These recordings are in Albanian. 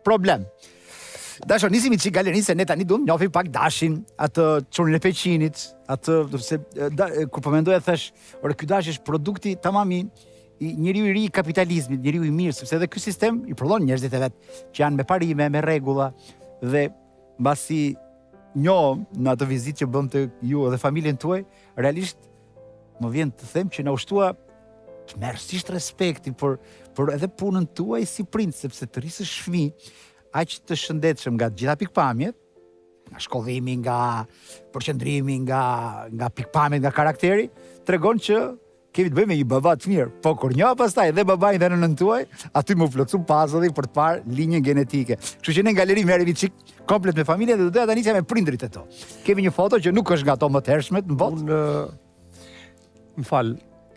problem. Dashur, nisemi çik galerin se ne tani duam njohim pak Dashin, atë çurin e Peqinit, atë kur po mendoja thash, ore ky Dash është produkti tamam i njeriu i ri i kapitalizmit, njeriu i mirë, sepse edhe ky sistem i prodhon njerëzit e vet që janë me parime, me rregulla dhe mbasi njohëm në atë vizitë që bëm të ju edhe familjen tuaj, realisht më vjen të them që na ushtua të merrsisht respekti për edhe punën tuaj si prind, sepse të rrisësh fëmijë aq të shëndetshëm nga gjitha pikpamjet, nga shkollimi, nga përqendrimi, nga pikpamjet, nga karakteri, tregon që kemi të bëjmë me një baba të mirë. Po kur njoha pastaj dhe babain dhe nënën tuaj, aty më plotsu puzzle-i për të parë linjën genetike. Kështu që ne në galeri merremi çik komplet me familjen dhe do doja ta nisja me prindrit e to. Kemi një foto që nuk është nga ato më të hershmet në botë.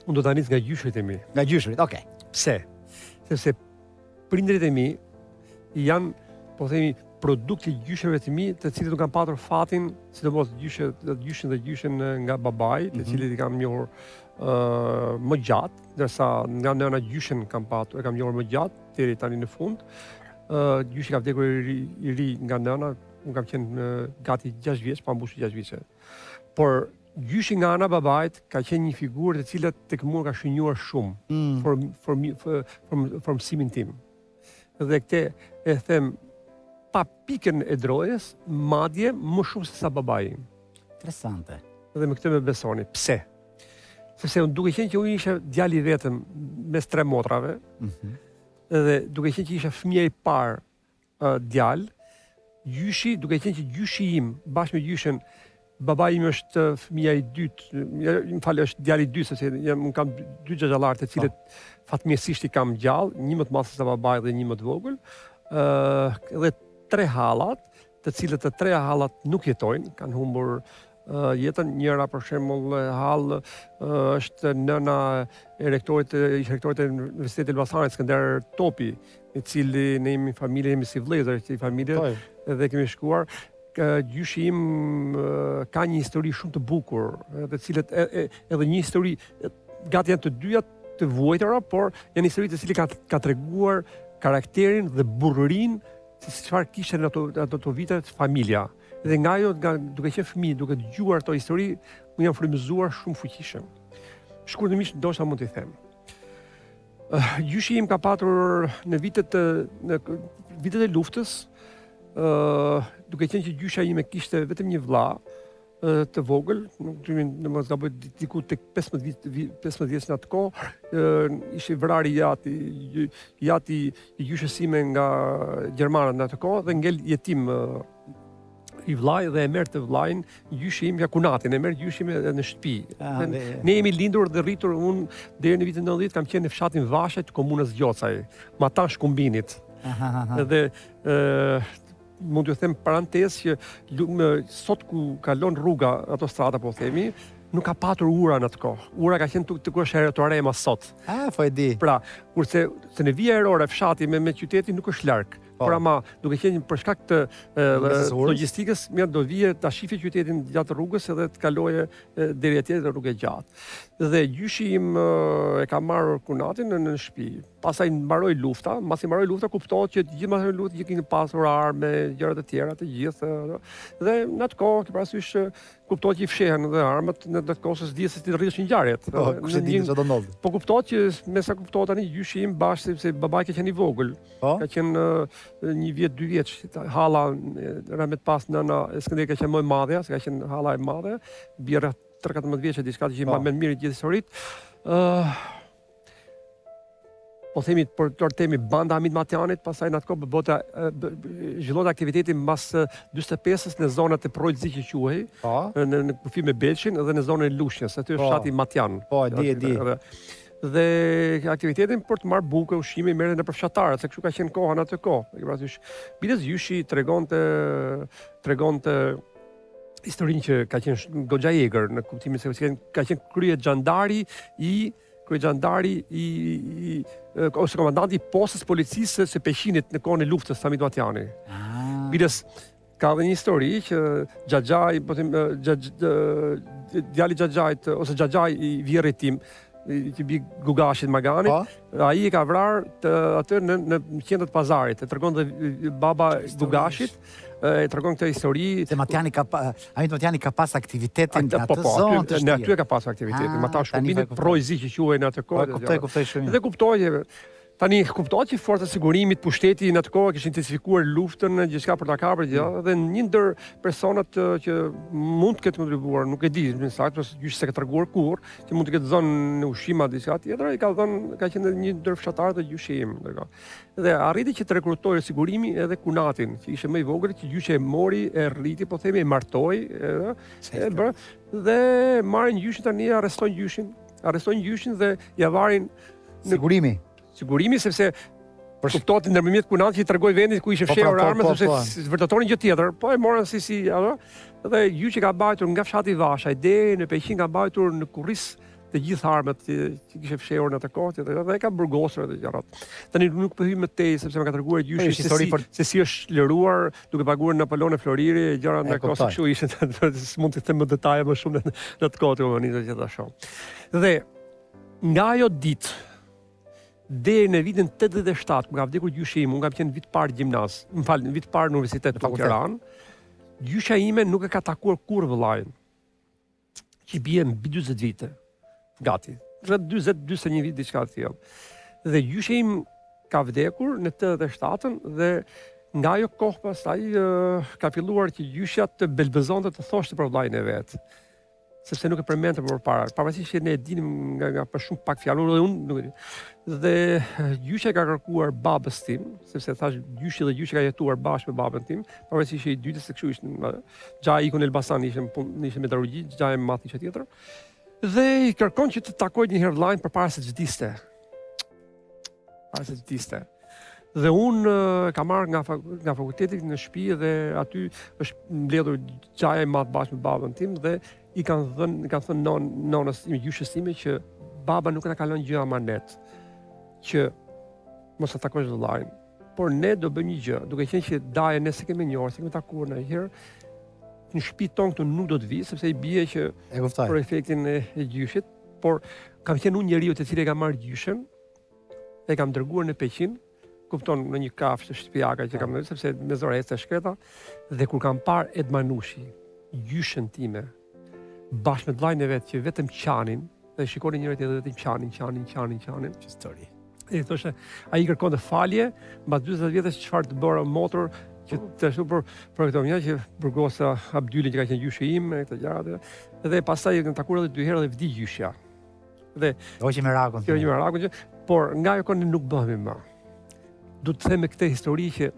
Unë do ta nis nga gjyshrit e mi. Nga gjyshrit, okay. Pse? Sepse prindrit e mi janë, po themi, produkti gjyshrave të mi, të cilët nuk kanë patur fatin, sidomos gjyshin nga babai, të cilët i kam njohur më gjatë, ndërsa nga nëna gjyshin e kam njohur më gjatë deri tani në fund. Gjyshi ka vdekur i ri nga nëna, unë kam qenë gati 6 vjeç, pa mbushur 6 vjeç. Por gjyshi nga ana babait ka qenë një figurë të cilat tek mua ka shënjuar shumë për mësimin tim. Dhe këte e them pa pikën e drojës, madje më shumë se sa babai. Interesante. Dhe me këtë me besoni. Pse? Sepse unë duke qenë që unë isha djali vetëm mes 3 motrave, dhe duke qenë që isha fëmija i parë djalë, gjyshi, duke qenë që gjyshi im, bashkë me gjyshin, babai im është fëmija i dytë, më falë është djali i dytë, sepse unë kam 2 xhaxhallar të cilët fatmirësisht i kam gjallë, një më të madh se sa babai dhe një më të vogël, dhe 3 hallat, të cilët të 3 hallat nuk jetojnë, kanë humbur jetën. Njëra për shembull hall është nëna e rektorit e Universitetit të Elbasanit, Skënder Topi, i cili ne jemi familje, jemi si vëllezër të familje dhe kemi shkuar. Gjyshi im ka një histori shumë të bukur, të cilët edhe një histori gati janë të dyja të vuajtura, por janë histori të cilët ka treguar karakterin dhe burrinë se çfarë kishte në ato vite familja. Dhe nga ajo, duke qenë fëmijë, duke dëgjuar ato histori, unë jam frymëzuar shumë fuqishëm. Shkurtimisht ndoshta mund t'i them. Gjyshi im ka patur në vitet e luftës, duke qenë që gjysha ime kishte vetëm një vëlla të vogël, në mos gaboj diku tek 15 vjeç në atë kohë, ishte vrarë jati i gjyshës sime nga gjermanët në atë kohë dhe ngel jetim i vllai dhe e merr të vllain gjyshi im, kunatin, e merr gjyshi im në shtëpi. Ne jemi lindur dhe rritur, unë deri në vitin 90 kam qenë në fshatin Vashaj të komunës Gjocaj, Matan Shkumbinit. Dhe mund t'ju them parantezë që sot ku kalon rruga autostrada, po themi, nuk ka patur ura në atë kohë. Ura ka qenë të kur është aerotorema sot. Po e di. Pra, kurse në vija aerore fshati me qytetin nuk është larg. Por ama duke qenë për shkak të logjistikës, mirë do vije ta shifje qytetin gjatë rrugës edhe të kaloje deri atje në rrugë gjatë. Dhe gjyshi im e ka marrë kunatin në shtëpi. Pastaj mbaroi lufta, mbasi mbaroi lufta kuptohet që të gjithë mbasi luftë kishin pasur armë, gjëra të tjera të gjithë. Dhe në atë kohë, parasysh kuptohet që i fshehen dhe armët në atë kohë s'di se ti rritesh ngjarjet. Kush e di çfarë do ndodh. Po kuptohet që me sa kuptohet tani gjyshi im bashkë sepse babai ka qenë i vogël. Ka qenë 1 vjet, 2 vjeç. Halla ramet pas nëna e Skënderit ka qenë më e madhe, se ka qenë halla e madhe, bjerë 13-14 vjeç diçka që më mirë gjithë historitë. Po themi për të temi banda Hamit Matjanit, pastaj në atë kohë bota zhvilloi aktiviteti mbas 45-s në zonat e Projtzi që quhej, në kufi me Belçin dhe në zonën e Lushnjës, aty është fshati Matjan. Po, e di. Dhe aktivitetin për të marrë buke, ushqime i merrte nëpër fshatarët, se kështu ka qenë koha në atë kohë. Bides gjyshi tregonte historinë që ka qenë goxha i egër, në kuptimin se ka qenë kryegjandari ose komandanti i postës policisë së Peqinit në kohën e luftës Hamit Matjani. Bides ka dhe një histori që Xhaxhaj, djali Xhaxhajt ose Xhaxhaj i vjerrit tim që bi Gugashit Maganit, ai e ka vrarë atë në qendër të pazarit. E tregon dhe baba Gugashit, e tregon këtë histori. Se Matjani ka pas aktivitetin në atë Po, zonë. në aty ka pas aktivitetin. Ma ta shkuminit projzi që quhen në atë kohë. Kuptoj shumë. Dhe kuptoj. Tani kuptohet që forcat e sigurimit, pushteti në atë kohë kishin intensifikuar luftën, gjithçka për ta kapur gjë, dhe një ndër personat që mund të ketë kontribuar, nuk e di në saktë, por gjysh se ka treguar kur, që mund të ketë dhënë në ushqim atë diçka tjetër, i ka qenë një ndër fshatarët e gjyshim, dhe arriti që të rekrutojë sigurimi edhe Kunatin, që ishte më i vogël, që gjyshi e mori, e rriti, po themi, e martoi, dhe marrin gjyshin tani, arrestojnë gjyshin dhe ja varin sigurimi, sepse kuptohet ndërmjet Kunatit që tregoi vendit ku ishte fshehur armë, sepse vërtetonin gjë tjetër, po e morën si dhe gjyqi ka mbajtur nga fshati Vashaj deri në Peqin, ka mbajtur në kurris të gjithë armët që kishte fshehur në atë kohë, dhe ka burgosur edhe gjërat. Tani nuk po hyj më tej sepse më ka treguar gjyqi se si është lëruar duke paguar Napoleon e Floriri, gjëra në kohë kështu ishin, s'mund të them më detaje më shumë në atë kohë që ta shoh. Dhe nga ajo ditë deri në vitin 87, më ka vdekur gjyshi im, unë kam qenë vit parë gjimnaz, vit parë në Universitet të Tiranë, gjysha ime nuk e ka takuar kur vëllain, që bie mbi 40 vite, gati, 20-21 vit, diçka të tillë. Dhe gjyshi im ka vdekur në 87-ën dhe nga ajo kohë pastaj ka filluar që gjyshja të belbezonte të thoshte për vllain e vet. Sepse nuk e përmendte më përpara. Pavarësisht që ne e dinim nga për shumë pak fjalë, dhe unë nuk e di. Dhe gjyshi ka kërkuar babës tim, sepse thash gjyshi dhe gjyshi ka jetuar bashkë me babën tim, pavarësisht që i dytë se kështu ishin, Xhaja Ikon Elbasan ishte me metalurgji, Xhaja Math ishte tjetër. Dhe i kërkon që të takojë një herë vllain përpara se të vdiste. Dhe unë ka marrë nga fakulteti në shtëpi dhe aty është mbledhur Xhaja Math bashkë me babën tim dhe i kanë thënë nonës ime, gjyshës time, që baba nuk na ka lënë gjë amanet, që mos ta takosh vëllain. Por ne do bëjmë një gjë, duke qenë që daje ne se kemi njohur, se kemi takuar ndonjëherë, në shtëpi tonë këtu nuk do të vi, sepse i bie që për efektin e gjyshit, por kam qenë unë njeriu te cili e kam marrë gjyshën, e kam dërguar në Peqin, kupton, në një kafshë të shtëpiaka që kam, sepse me zora ecë shkreta, dhe kur kam parë Edmanushi, gjyshën time, bashkë me vllain e vet që vetëm qanin, dhe shikonin njëri tjetrin vetëm qanin. Që histori. E thoshte, ai kërkonte falje, mbas 40 vjetësh çfarë të bëra motor që të ashtu për këto mja që burgosa Abdylin që ka qenë gjyshi im, këtë gjëra. Dhe pastaj kanë takuar edhe 2 herë dhe vdi gjyshja. Dhe hoqi merakun. Por nga ajo kohë nuk bëhemi më. Du të them me këtë histori që